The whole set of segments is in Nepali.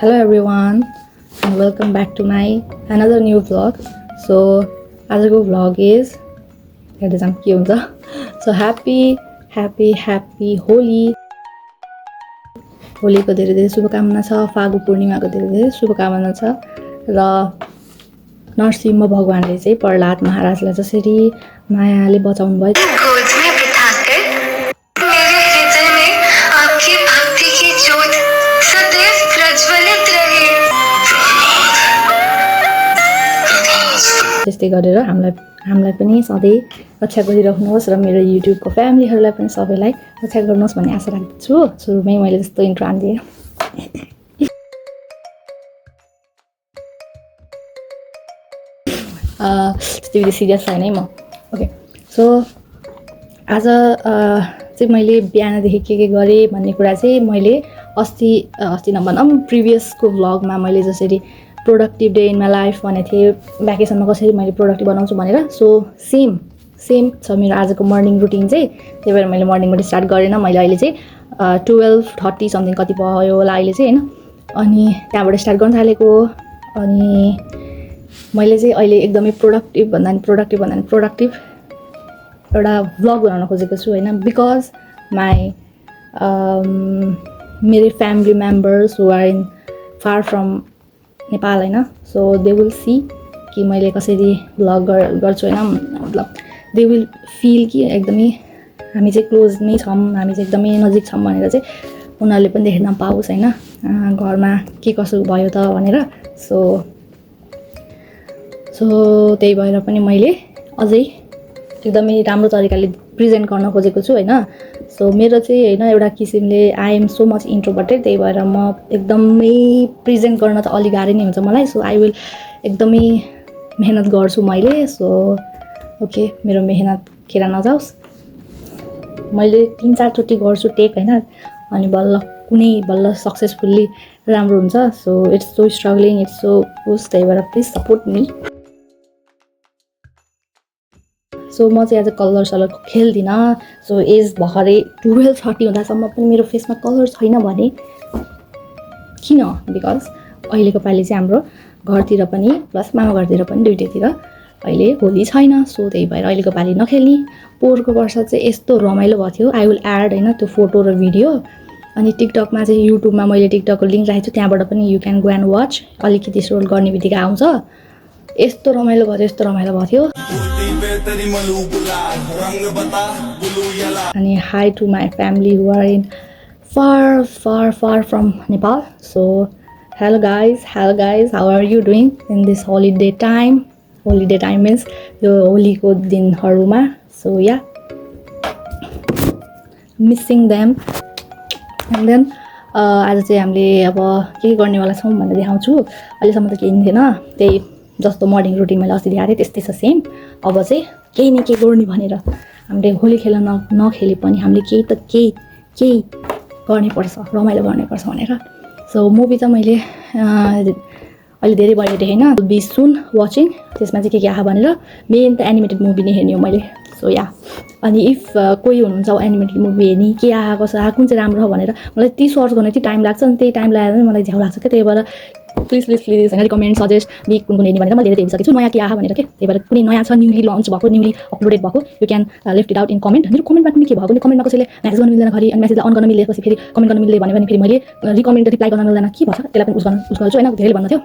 Hello everyone and welcome back to my another new vlog. So आजको vlog is हेर्दै जाम के हुन्छ. So happy Holi. होलीको धेरै धेरै शुभकामना छ. फागु पूर्णिमाको धेरै धेरै शुभकामना छ. र नरसिंह भगवानले चाहिँ प्रहलाद महाराजलाई जसरी मायाले बचाउनु भयो त्यस्तै गरेर हामीलाई पनि सधैँ रक्षा गरिराख्नुहोस् र मेरो युट्युबको फ्यामिलीहरूलाई पनि सबैलाई रक्षा गर्नुहोस् भन्ने आशा राख्छु. सुरुमै मैले जस्तो इन्ट्रो हान्दिएँ. त्यति सिरियस छैन है म. ओके, सो आज चाहिँ मैले बिहानदेखि के गरेँ भन्ने कुरा चाहिँ मैले अस्ति नभनौँ प्रिभियसको भ्लगमा मैले जसरी productive day in my life भनेको थिएँ, भ्याकेसनमा कसरी मैले प्रोडक्टिभ बनाउँछु भनेर. सो सेम छ मेरो आजको मर्निङ रुटिन चाहिँ. त्यही भएर मैले मर्निङबाट स्टार्ट गरेन. मैले अहिले चाहिँ 12:30 समथिङ कति भयो होला अहिले चाहिँ होइन. अनि त्यहाँबाट स्टार्ट गर्न थालेको. अनि मैले चाहिँ अहिले एकदमै प्रोडक्टिभ भन्दा नि प्रोडक्टिभ एउटा भ्लग बनाउन खोजेको छु होइन. बिकज माई मेरो family members who are in far from Nepal होइन. सो दे विल सी कि मैले कसरी भ्लग गर्छु होइन. मतलब दे विल फिल कि एकदमै हामी चाहिँ क्लोज नै छौँ, हामी चाहिँ एकदमै नजिक छौँ भनेर चाहिँ उनीहरूले पनि देख्न पाओस् होइन घरमा के कसो भयो त भनेर. सो त्यही भएर पनि मैले अझै एकदमै राम्रो तरिकाले प्रेजेन्ट गर्न खोजेको छु होइन. सो मेरो चाहिँ होइन एउटा किसिमले I am so much introverted. त्यही भएर म एकदमै प्रेजेन्ट गर्न त अलिक गाह्रो नै हुन्छ मलाई. सो आई विल एकदमै मेहनत गर्छु मैले. सो ओके, मेरो मेहनत खेर नजाओस्. मैले 3-4 चोटि गर्छु टेक होइन. अनि बल्ल सक्सेसफुल्ली राम्रो हुन्छ. So it's so struggling, it's so उस. त्यही भएर प्लिज सपोर्ट मी. सो म चाहिँ आज कलर खेल्दिनँ. सो एज भर्खरै 12:30 हुँदासम्म पनि मेरो फेसमा कलर छैन भने किन? बिकज अहिलेको पालि चाहिँ हाम्रो घरतिर पनि प्लस मामा घरतिर पनि दुइटैतिर अहिले होली छैन. सो त्यही भएर अहिलेको पालि नखेल्ने. पोहोरको वर्ष चाहिँ यस्तो रमाइलो भएको थियो. आई विल एड होइन त्यो फोटो र भिडियो. अनि टिकटकमा चाहिँ युट्युबमा मैले टिकटकको लिङ्क राखेको छु, त्यहाँबाट पनि you can go and watch. अलिकति स्क्रोल गर्ने बित्तिकै आउँछ. यस्तो रमाइलो भएको थियो. अनि hi to my family who are in far from Nepal. So hello guys, how are you doing in this holiday time? Holiday time means यो होलीको दिनहरुमा. So yeah, missing them. And then आज चाहिँ हामीले अब के गर्नेवाला छौँ भनेर देखाउँछु. अहिलेसम्म त केही थिएन, त्यही जस्तो मर्निङ रुटिन मैले अस्ति देखाएको थिएँ त्यस्तै छ सेम. अब चाहिँ केही न केही गर्ने भनेर हामीले होली खेल्न नखेले पनि हामीले केही गर्नुपर्छ, रमाइलो गर्नुपर्छ भनेर. सो मुभी त मैले अहिले धेरै भयो होइन, बी सुन वाचिङ. त्यसमा चाहिँ के आहा भनेर मेन त एनिमेटेड मुभी नै हेर्ने हो मैले. सो या, अनि इफ कोही हुनुहुन्छ एनिमेटेड मुभी हेर्ने के आहा कसो आहा कुन चाहिँ राम्रो हो भनेर मलाई ती सर्च गर्न चाहिँ टाइम लाग्छ. अनि त्यही टाइम लगाएर पनि मलाई झ्याउ लाग्छ क्या. त्यही भएर प्लिज होइन रिकमेन्ड सजेस्ट मी कुन हेर्ने भनेर मैले धेरै हेरिसकेको छु नयाँ के आहा भनेर के. त्यही भएर कुनै नयाँ छ न्युली लन्च भएको न्युली अपलोडेड भएको you can left it out in comment. मेरो कमेन्टमा पनि के भएको कमेन्टमा कसैले म्यासेज गर्न मिल्दैन घरि. अनि म्यासेजलाई अन गर्न मिलेपछि फेरि कमेन्ट गर्न मिल्दैन भने फेरि मैले रिकमेन्ड रिप्लाई गर्न मिल्दैन. के भन्छ त्यसलाई पनि उस गर्छु होइन. धेरैले भन्नु थियो,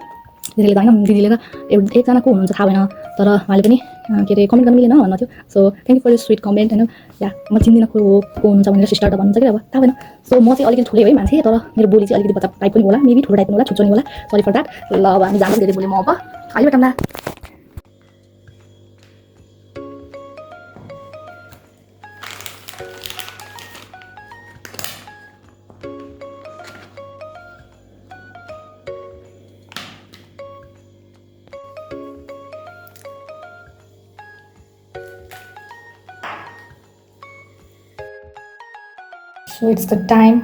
धेरैले त होइन दिदीले त एकजना को हुनुहुन्छ थाहा भएन, तर उहाँले पनि के अरे कमेन्ट गर्न मिलेन भन्नु थियो. So thank you for your sweet comment होइन. या म चिन्दिनँ को हुनुहुन्छ भनेर सिस्टर त भन्नुहुन्छ कि अब थाहा भएन. सो म चाहिँ अलिकति ठुलै है मान्छे, तर मेरो बोली चाहिँ अलिकति बच्चा टाइप पनि होला, मेबी ठुलो टाइप पनि होला, छुट्टो नि होला. Sorry for that. ल अब हामी जान्छौँ, धेरै बोले म अब अहिले बेटाउँला. So it's the time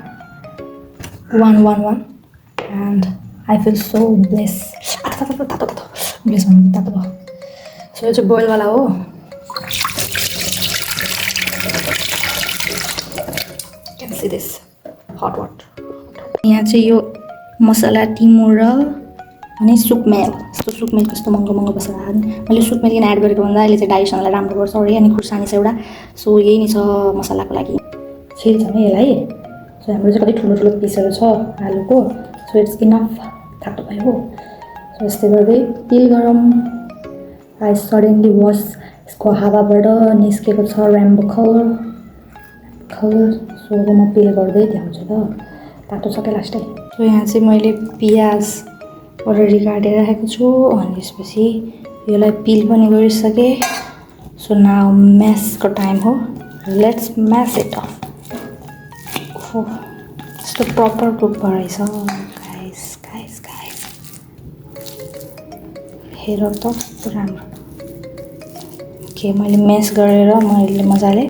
1:11 and I feel so blessed. Blessed भन्नु तातो भयो. So यो चाहिँ बोइल वाला हो. Can see this hot water. यहाँ चाहिँ यो मसला टिमुर र अनि सुकमेल। यस्तो सुकमेल कस्तो महँगो मसला मैले सुकमेल किन एड गरेको भन्दा अहिले चाहिँ डाइजेसनलाई राम्रो गर्छ अरे अनि खुर्सानी छ एउटा। सो यही नै छ मसलाको लागि। छिल्छ नि यसलाई। सो हाम्रो चाहिँ कति ठुलो पिसहरू छ आलुको। सो इट्स इनफ थाक्टो भयो। सो यस्तै गर्दै तेल गरम। आई सडनली वास यसको हावाबाट निस्केको छ रेम्बो कलर। सो म पिल गर्दै देखाउँछु त। तातो छ क्या लास्टै। सो यहाँ चाहिँ मैले पियाज अलरेडी काटेर राखेको छु अनि त्यसपछि यसलाई पिल पनि गरिसकेँ। सो नाउ म्यासको टाइम हो। Let's mass it off. यस्तो प्रपर कुक भएछ गाइस। हेर त राम्रो। ओके मैले म्यास गरेर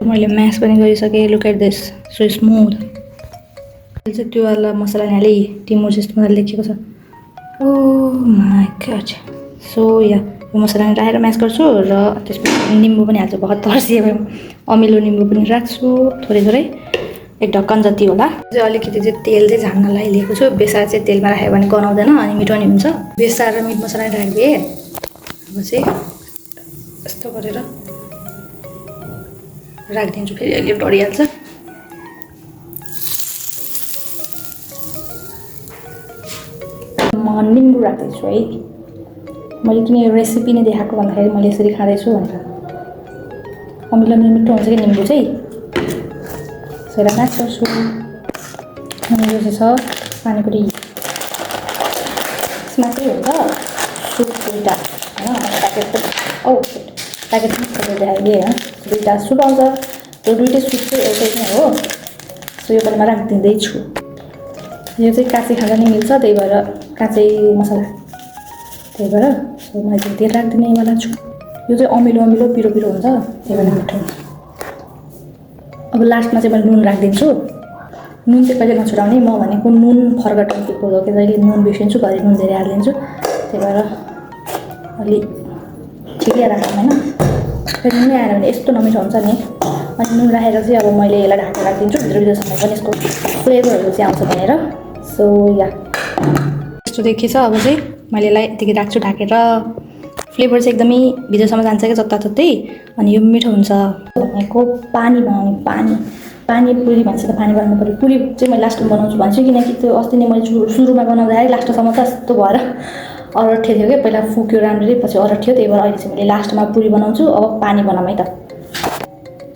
मैले म्यास पनि गरिसकेँ। Look at this so smooth. चाहिँ त्यो वाला मसला हाले टिमुर जस्तो मजाले लेखेको छ। ओह माई गॉड। सो या यो मसला राखेर म्यास गर्छु र त्यसपछि निम्बु पनि हाल्छु। बहुत तर्सियो अमिलो निम्बु पनि राख्छु थोरै एक ढक्कन जति होला। चाहिँ अलिकति चाहिँ तेल चाहिँ झान्नलाई लिएको छु। बेसार चाहिँ तेलमा राख्यो भने गनाउँदैन अनि मिठो नि हुन्छ। बेसार र मिट मसला राखिदिएँ। अब चाहिँ यस्तो गरेर राखिदिन्छु। फेरि अहिले डढिहाल्छ। म निम्बु राख्दैछु है। मैले किन यो रेसिपी नै देखाएको भन्दाखेरि मैले यसरी खाँदैछु भनेर। अमिलो मिठो हुन्छ कि निम्बु चाहिँ। सो यसलाई म्यास गर्छु। अनि यो चाहिँ छ पानीपुरी। यसमा चाहिँ हुन्छ सुप दुईवटा होइन प्याकेट पनि देखाइदिएँ होइन। दुईवटा सुप आउँछ। त्यो दुइटै सुप चाहिँ एउटै नै हो। सो यो पनि म राखिदिँदैछु। यो चाहिँ काँचै खाँदा नि मिल्छ त्यही भएर काँचै मसला त्यही भएर सो मैले तेल राखिदिने वाला छु। यो चाहिँ अमिलो पिरो हुन्छ त्यही भएर मिठो हुन्छ। अब लास्टमा चाहिँ मैले नुन राखिदिन्छु। नुन चाहिँ कहिले नछुटाउने। म भनेको नुन फर्गटन पिपल हो कि जहिले नुन बिर्सिन्छु घरि नुन धेरै हालिदिन्छु। त्यही भएर अलि ठिकै राखौँ होइन। फेरि नुनै आएर भने यस्तो नमिठो हुन्छ नि। अनि नुन राखेर चाहिँ अब मैले यसलाई ढाकेर राखिदिन्छु भित्रसम्म पनि यसको फ्लेभरहरू चाहिँ आउँछ भनेर। सो या यस्तो देखिन्छ। अब चाहिँ मैले यसलाई यतिकै राख्छु ढाकेर। फ्लेभर चाहिँ एकदमै भित्रसम्म जान्छ क्या जताततै अनि यो मिठो हुन्छ। भनेको पानी बनाउने पानी पुरी भन्छ त पानी बनाउनु पऱ्यो। पुरी चाहिँ मैले लास्टमा बनाउँछु भन्छु किनकि त्यो अस्ति नै मैले सुरुमा बनाउँदाखेरि लास्टसम्म त यस्तो भएर अरठ्यो थियो क्या। पहिला फुक्यो राम्ररी पछि अरठ्यो। त्यही भएर अहिले चाहिँ मैले लास्टमा पुरी बनाउँछु। अब पानी बनाऊँ है त।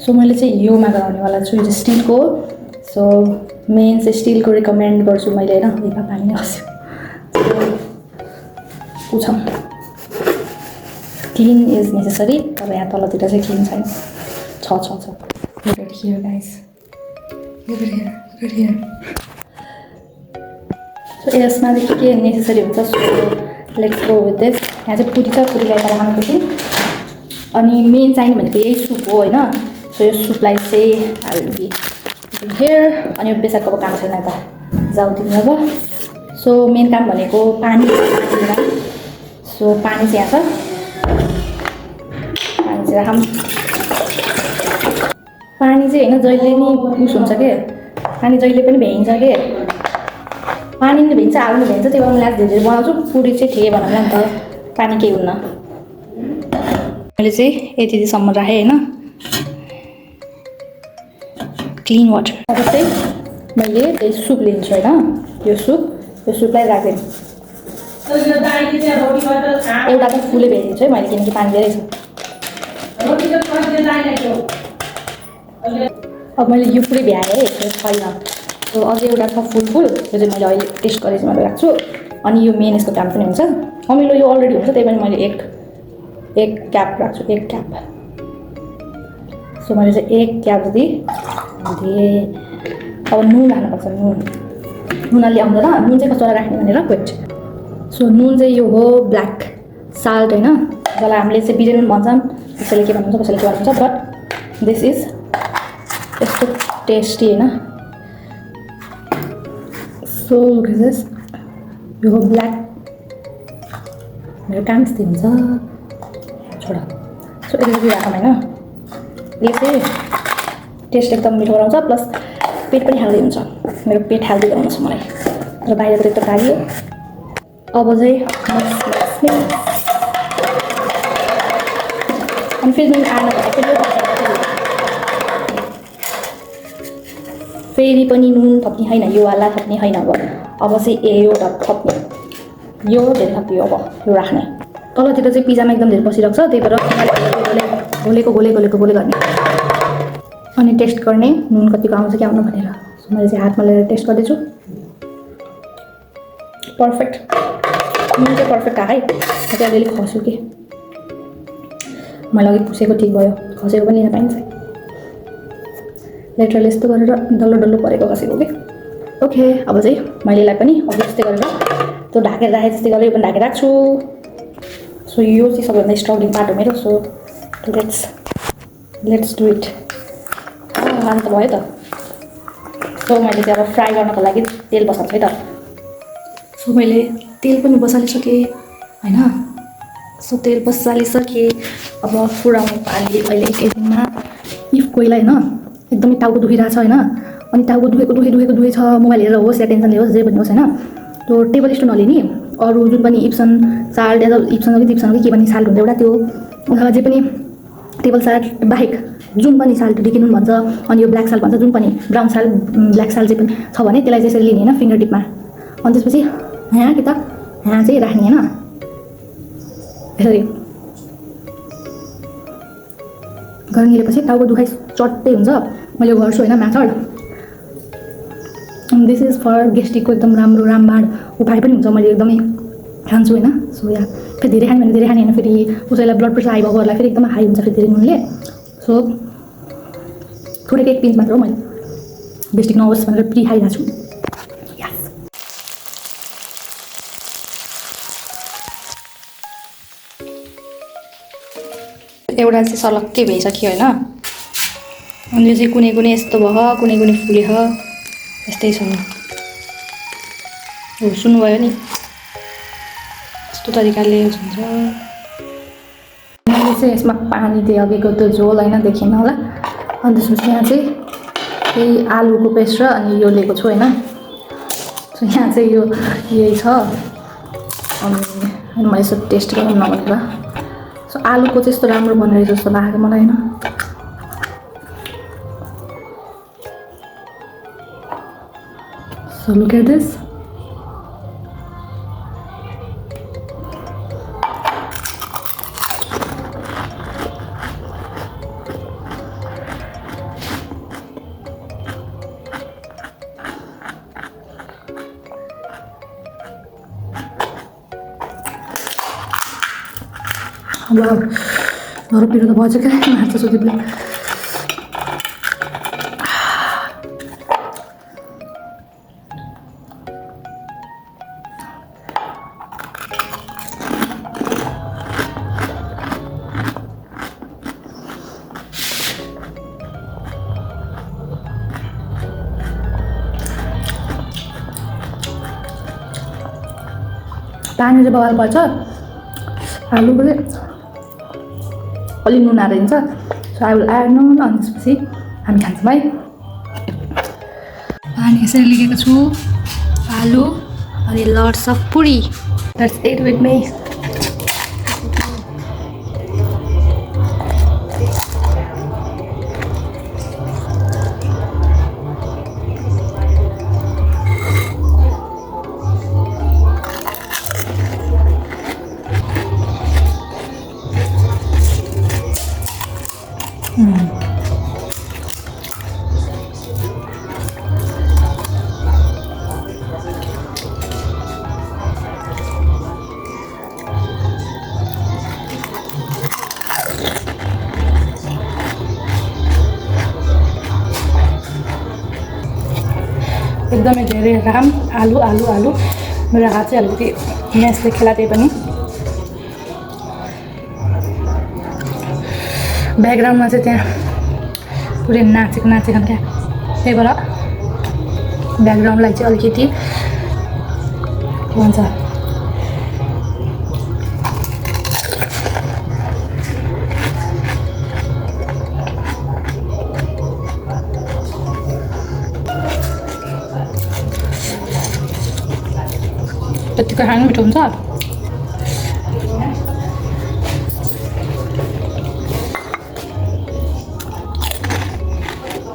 सो मैले चाहिँ योमा गराउनेवाला छु। यो चाहिँ स्टिलको। सो मेन चाहिँ स्टिलको रिकमेन्ड गर्छु मैले होइन। यसमा पानी नै खस्यो। पुछौँ क्लिन इज नेसेसरी। तर यहाँ तलतिर चाहिँ क्लिन छैन। छ Look at here guys. Look at here. So यसमा चाहिँ के नेसेसरी हुन्छ। So let's go with this. यहाँ चाहिँ पुरी छ। पुरीलाई त राख्नुपर्छ। अनि मेन चाहिने भनेको यही सुप हो होइन। सो यो सुपलाई चाहिँ हाल्दिए हेयर अनि यो बेसारको अब काम छैन त जाऊ तिमी अब। सो मेन काम भनेको पानी। सो पानी चाहिँ यहाँ छ। पानी चाहिँ राखौँ। पानी चाहिँ होइन जहिले नि उस हुन्छ के। पानी जहिले पनि भ्याइन्छ के। पानी नि भ्याइन्छ आलु नि भ्याइन्छ। त्यही भएर म लास्ट धेरै बनाउँछु। पुरी चाहिँ ठिकै बनाउँला नि त। पानी केही हुन्न। मैले चाहिँ यतिसम्म राखेँ होइन। Clean water. अब चाहिँ मैले त्यही सुप लिन्छु होइन। यो सुपलाई राखिदिनु। एउटा त फुलै भ्याइदिन्छु है मैले किनकि पानी धेरै छ। अब मैले यो पुरै भ्याएँ है छैन। सो अझै एउटा छ फुल त्यो चाहिँ मैले अहिले टेस्ट गरेर चाहिँ मैले राख्छु। अनि यो मेन यसको काम पनि हुन्छ। अमिलो यो अलरेडी हुन्छ त्यही पनि मैले एक क्याप राख्छु। एक क्याप। सो मैले चाहिँ एक क्याप जति दिएँ। अब नुन हाल्नुपर्छ। नुन अलि आउँदैन। नुन चाहिँ कस्तो राख्ने भनेर वेट। सो नुन चाहिँ यो हो ब्ल्याक साल्ट होइन। जसलाई हामीले चाहिँ बिरेन भन्छौँ। कसैले के भन्नुहुन्छ कसैले के भन्नुहुन्छ। बट दिस इज यस्तो टेस्टी होइन। सो दिस यो हो ब्ल्याक। मेरो काम यस्तै हुन्छ। छोड। सो यति राखौँ होइन। यसले चाहिँ टेस्ट एकदम मिठो बनाउँछ प्लस पेट पनि हेल्दी हुन्छ। मेरो पेट हेल्दी बनाउँछ मलाई। र बाहिरको त्यत्रो लाग्यो। अब चाहिँ अनि फेरि नुन आएन भने फेरि पनि नुन थप्ने होइन, यो वाला थप्ने होइन। अब चाहिँ एउटा थप्ने, यो धेरै थप्यो। अब यो राख्ने तलतिर चाहिँ पिज्जामा एकदम धेरै बसिरहेको छ, त्यही भएर घोलेको गर्ने अनि टेस्ट गर्ने नुन कतिको आउँछ कि आउनु भनेर। मैले चाहिँ हातमा लिएर टेस्ट गर्दैछु। पर्फेक्ट, नुन चाहिँ पर्फेक्ट आयो है। म चाहिँ अलिअलि खस्छु कि मैले अघि पुसेको ठिक भयो, खसेको पनि लिन पाइन्छ। लेटरली यस्तो गरेर डल्लो डल्लो परेको खसेको कि। ओके, अब चाहिँ मैले यसलाई पनि अघि जस्तै गरेर त्यो ढाकेर राखेँ जस्तै गरेर यो पनि ढाकेर राख्छु। सो यो चाहिँ सबैभन्दा स्ट्रगलिङ पार्ट हो मेरो। So let's do it. आज त भयो त। सो मैले चाहिँ अब फ्राई गर्नको लागि तेल बसाल्छु है त। सो मैले तेल पनि बसालिसकेँ होइन। सो तेल बसालिसकेँ। अब फुराउने पानी अहिले एकैछिनमा। इफ कोहीलाई होइन एकदमै टाउको दुखिरहेको छ होइन, अनि टाउको दुखेको छ, मोबाइल हेरेर होस् या टेन्सनले होस् जे पनि होस् होइन, त्यो टेबल स्टोन नलिने अरू जुन पनि इप्सन साल्ट या इप्सन कि के भन्ने साल्ट हुन्छ एउटा, त्यो अथवा जे पनि टेबल साल्ट बाहेक जुन पनि साल्ट डिकिनुन भन्छ, अनि यो ब्ल्याक साल्ट भन्छ, जुन पनि ब्राउन साल्ट ब्ल्याक साल्ट चाहिँ पनि छ भने त्यसलाई चाहिँ यसरी लिने होइन फिङ्गर टिपमा। अनि त्यसपछि यहाँ कि त यहाँ चाहिँ राख्ने होइन, यसरी गरिरहेपछि टाउको दुखाइ चट्टै हुन्छ। मैले गर्छु होइन म्याथड। दिस इज फर गेस्ट्रिकको एकदम राम्रो रामबाड उपाय पनि हुन्छ। मैले एकदमै खान्छु होइन। सो या फेरि धेरै खाने भने धेरै खाने होइन, फेरि उसैलाई ब्लड प्रेसर हाई भएकोहरूलाई फेरि एकदम हाई हुन्छ फेरि धेरै नुनले। सो थोरैको 1 पिन्च मात्र हो, मैले गेस्ट्रिक नहोस् भनेर खाइरहेको छु। एउटा चाहिँ सलक्कै भइसक्यो होइन। अनि यो चाहिँ कुनै यस्तो भयो, कुनै फुले हो, यस्तै छ। हो सुन्नुभयो नि, यस्तो तरिकाले हुन्छ। मैले चाहिँ यसमा पानी दिएँ अघिको त्यो झोल होइन, देखिन होला। अनि त्यसपछि यहाँ चाहिँ त्यही आलुको पेस्ट र अनि यो लिएको छु होइन। सो यहाँ चाहिँ यो यही छ। अनि मैले यसो टेस्ट गरौँ न भनेर। सो आलुको चाहिँ यस्तो राम्रो बनेर जस्तो लाग्यो मलाई होइन। So look at this. Wow, नरम पिरो त भएछ क्या मार्छ सुदीपले। पानी चाहिँ बगाल पर्छ, आलु पनि अलि नुन हालिदिन्छ। सो आई विल एड नुन। अनि त्यसपछि हामी खान्छौँ है। पानी यसरी लिएको छु, आलु अनि lots of puri. Let's eat with me. एकदमै धेरै राम आलु आलु आलु। मेरो हात चाहिँ अलिकति म्यासले खेला, त्यही पनि ब्याकग्राउन्डमा चाहिँ त्यहाँ पुरै नाचेको क्या, त्यही भएर ब्याकग्राउन्डलाई चाहिँ अलिकति के भन्छ त्यतिकै खानु मिठो हुन्छ।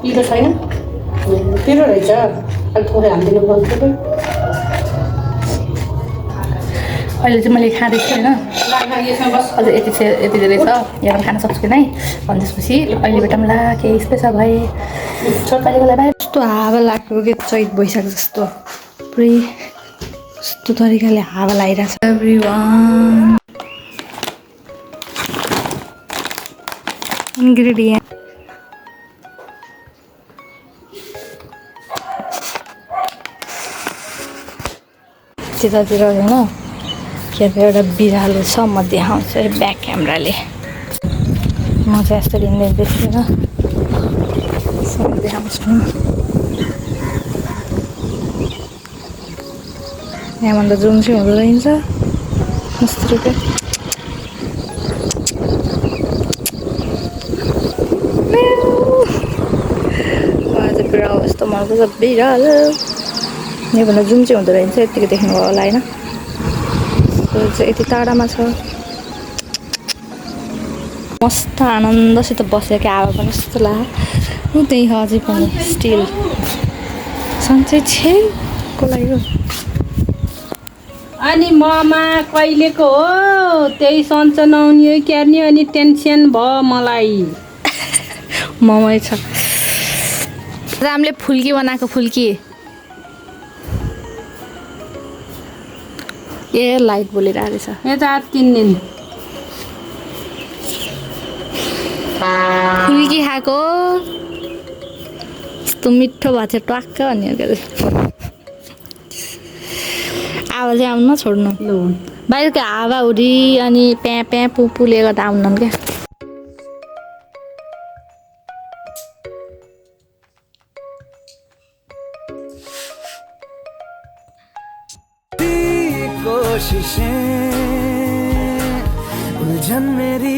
पिरो छैन पिरो रहेछ अलिक थोरै हालिदिनु पर्छ अहिले चाहिँ मैले खाँदैछु होइन यसमा बस अझ यति धेरै छ यहाँ खान सक्छु कि नै अनि त्यसपछि अहिले बेटामला केही यस्तै छ भाइ छोटपालीको लागि कस्तो हावा लाग्यो कि चैत वैशाख जस्तो पुरै कस्तो तरिकाले हावा लागिरहेको छ एभ्रिवान इन्ग्रेडियन्ट त्यतातिर होइन के अरे एउटा बिरालो छ म देखाउँछु है ब्याक क्यामेराले म चाहिँ यस्तो हिँड्दै देखिनँ देखाउँछु यहाँभन्दा जुम चाहिँ हुँदो रहेछ यस्तो रुपियाँ चाहिँ बिरालो यस्तो मर्को छ बिरालो यहाँभन्दा जुम चाहिँ हुँदो रहेछ यत्तिकै देख्नुभयो होला होइन चाहिँ यति टाढामा छ मस्त आनन्दसित बसेको हावा पनि जस्तो लाग्यो त्यही अझै पनि स्टिल सन्चै छेको लाग्यो अनि ममा कहिलेको हो त्यही सन्चो नहुने क्यार्ने अनि टेन्सन भयो मलाई ममै छ रामले फुल्की बनाएको फुल्की ए लाइट बोलिरहेको रहेछ यता 3 दिन फुल्की खाएको यस्तो मिठो भएको थियो ट्वाक्क भन्ने आवाज चाहिँ आउनु नछोड्नु लु बाहिरको हावाहुरी अनि प्याँ प्याँ पुले गर्दा आउनु क्या कोशिशें उलझन मेरी